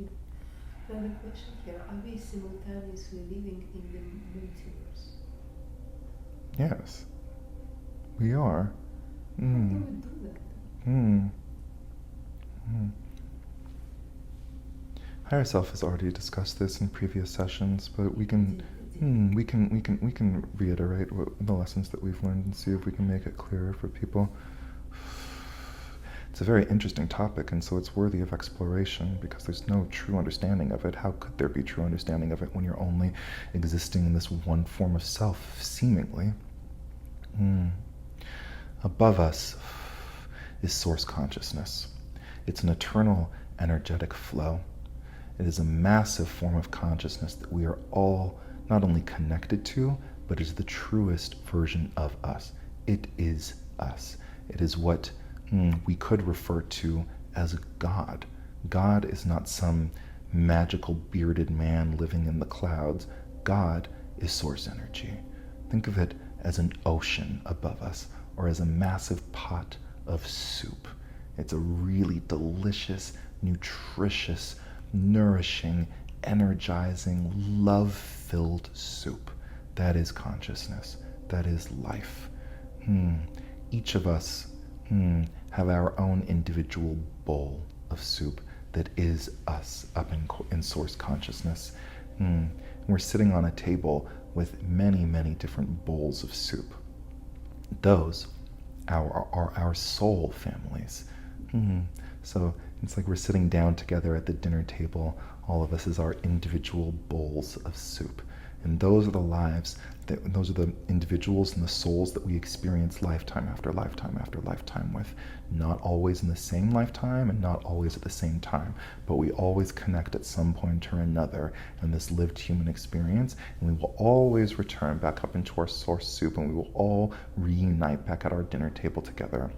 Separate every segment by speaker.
Speaker 1: you. I have a question here. Are we simultaneously living in the multiverse?
Speaker 2: Yes, we are.
Speaker 1: How do we do that?
Speaker 2: Hmm. Hmm. Higher Self has already discussed this in previous sessions, but we can we can reiterate the lessons that we've learned and see if we can make it clearer for people. It's a very interesting topic, and so it's worthy of exploration because there's no true understanding of it. How could there be true understanding of it when you're only existing in this one form of self, seemingly? Above us is source consciousness. It's an eternal energetic flow. It is a massive form of consciousness that we are all not only connected to, but is the truest version of us. It is us. It is what we could refer to as God. God is not some magical bearded man living in the clouds. God is source energy. Think of it as an ocean above us, or as a massive pot of soup. It's a really delicious, nutritious, nourishing, energizing, love-filled soup. That is consciousness. That is life. Each of us have our own individual bowl of soup that is us up in source consciousness. We're sitting on a table with many, many different bowls of soup. Those are our soul families. So it's like we're sitting down together at the dinner table, all of us as our individual bowls of soup. And those are the lives, those are the individuals and the souls that we experience lifetime after lifetime after lifetime with. Not always in the same lifetime and not always at the same time, but we always connect at some point or another in this lived human experience, and we will always return back up into our source soup, and we will all reunite back at our dinner table together.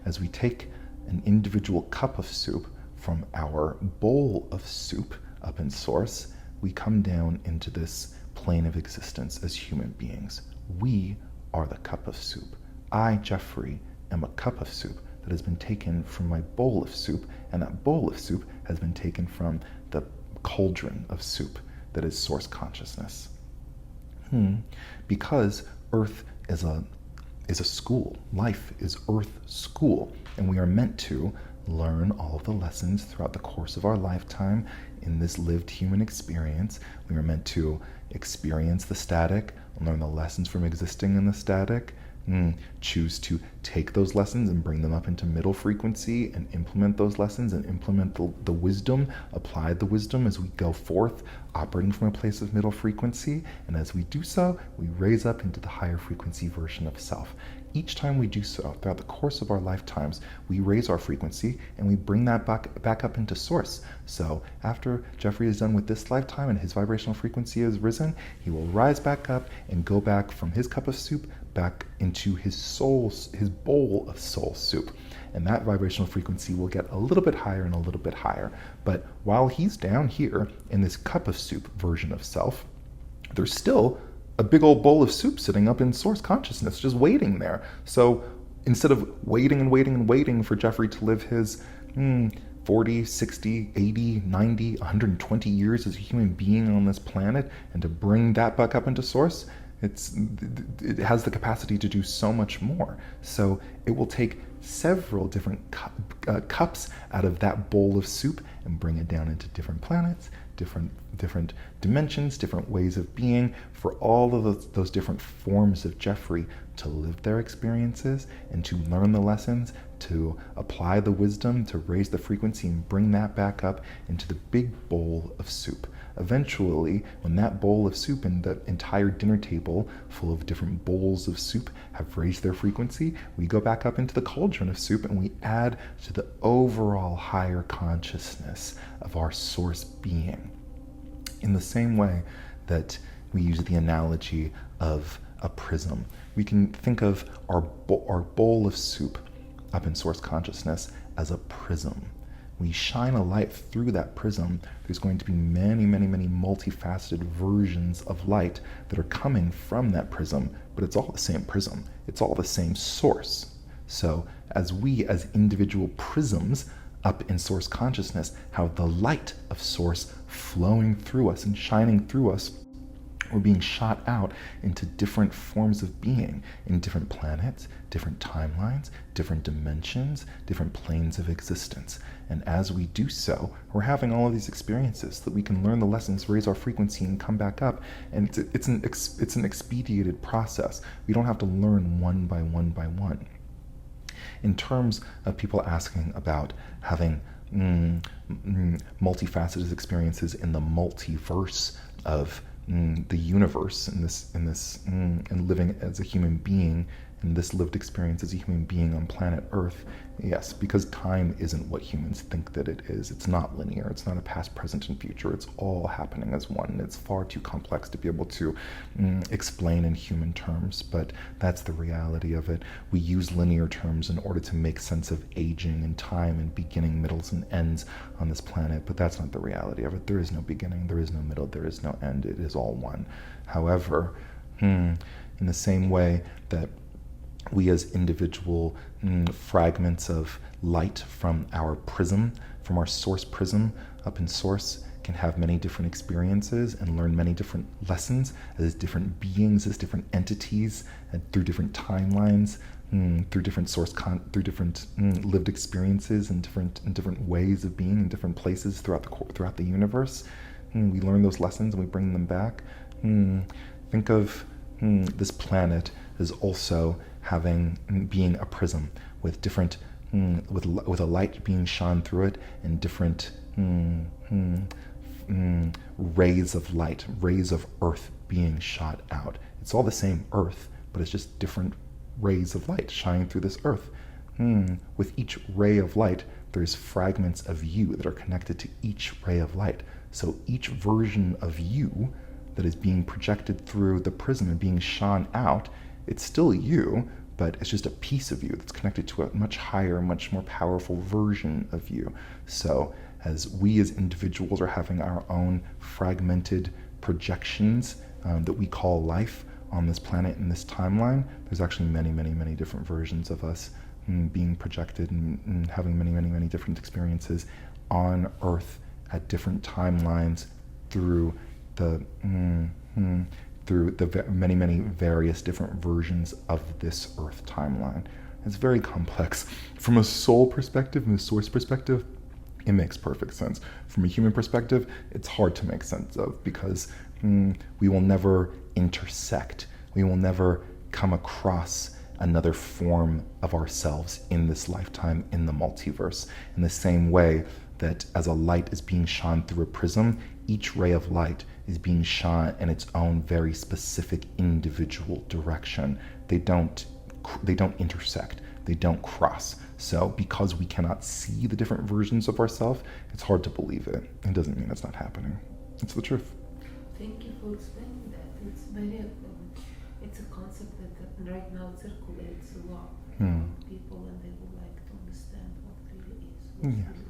Speaker 2: As we take an individual cup of soup from our bowl of soup up in source, we come down into this plane of existence as human beings. We are the cup of soup. I, Jeffrey, am a cup of soup that has been taken from my bowl of soup, and that bowl of soup has been taken from the cauldron of soup that is source consciousness. Because Earth is a school. Life is Earth school, and we are meant to learn all of the lessons throughout the course of our lifetime in this lived human experience. We are meant to experience the static, learn the lessons from existing in the static, choose to take those lessons and bring them up into middle frequency and implement those lessons and implement the wisdom, apply the wisdom as we go forth, operating from a place of middle frequency. And as we do so, we raise up into the higher frequency version of self. Each time we do so, throughout the course of our lifetimes, we raise our frequency and we bring that back up into source. So after Jeffrey is done with this lifetime and his vibrational frequency has risen, he will rise back up and go back from his cup of soup back into his bowl of soul soup. And that vibrational frequency will get a little bit higher and a little bit higher. But while he's down here in this cup of soup version of self, there's still a big old bowl of soup sitting up in source consciousness, just waiting there. So instead of waiting and waiting and waiting for Jeffrey to live his 40, 60, 80, 90, 120 years as a human being on this planet and to bring that back up into source, it has the capacity to do so much more. So it will take several different cups out of that bowl of soup and bring it down into different planets, different dimensions, different ways of being, for all of those different forms of Jeffrey to live their experiences and to learn the lessons, to apply the wisdom, to raise the frequency and bring that back up into the big bowl of soup. Eventually, when that bowl of soup and the entire dinner table full of different bowls of soup have raised their frequency, we go back up into the cauldron of soup and we add to the overall higher consciousness of our source being. In the same way that we use the analogy of a prism, we can think of our bowl of soup up in source consciousness as a prism. We shine a light through that prism. There's going to be many, many, many multifaceted versions of light that are coming from that prism, but it's all the same prism. It's all the same source. So as we, as individual prisms up in source consciousness, how the light of source flowing through us and shining through us, we're being shot out into different forms of being in different planets, different timelines, different dimensions, different planes of existence. And as we do so, we're having all of these experiences so that we can learn the lessons, raise our frequency, and come back up. And it's an expedited process. We don't have to learn one by one by one. In terms of people asking about having multifaceted experiences in the multiverse of the universe, and living as a human being in this lived experience as a human being on planet Earth, yes, because time isn't what humans think that it is. It's not linear. It's not a past, present, and future. It's all happening as one. It's far too complex to be able to explain in human terms, but that's the reality of it. We use linear terms in order to make sense of aging and time and beginning, middles, and ends on this planet, but that's not the reality of it. There is no beginning, there is no middle, there is no end. It is all one. However, in the same way that we as individual fragments of light from our prism, from our source prism up in source, can have many different experiences and learn many different lessons as different beings, as different entities, and through different timelines, through different through different lived experiences and different ways of being in different places throughout the universe. We learn those lessons and we bring them back. Think of this planet as also being a prism with different with a light being shone through it and different rays of light, rays of earth being shot out. It's all the same earth, but it's just different rays of light shining through this earth. With each ray of light, there's fragments of you that are connected to each ray of light. So each version of you that is being projected through the prism and being shone out, it's still you, but it's just a piece of you that's connected to a much higher, much more powerful version of you. So as we as individuals are having our own fragmented projections that we call life on this planet and this timeline, there's actually many, many, many different versions of us being projected and having many, many, many different experiences on Earth at different timelines through the many, many various different versions of this Earth timeline. It's very complex. From a soul perspective and a source perspective, it makes perfect sense. From a human perspective, it's hard to make sense of because we will never intersect. We will never come across another form of ourselves in this lifetime in the multiverse. In the same way that as a light is being shone through a prism, each ray of light is being shone in its own very specific individual direction. They don't intersect. They don't cross. So because we cannot see the different versions of ourselves, it's hard to believe it. It doesn't mean it's not happening. It's the truth.
Speaker 1: Thank you for explaining that. It's very, it's a concept that right now circulates a lot. People, and they would like to understand what really is.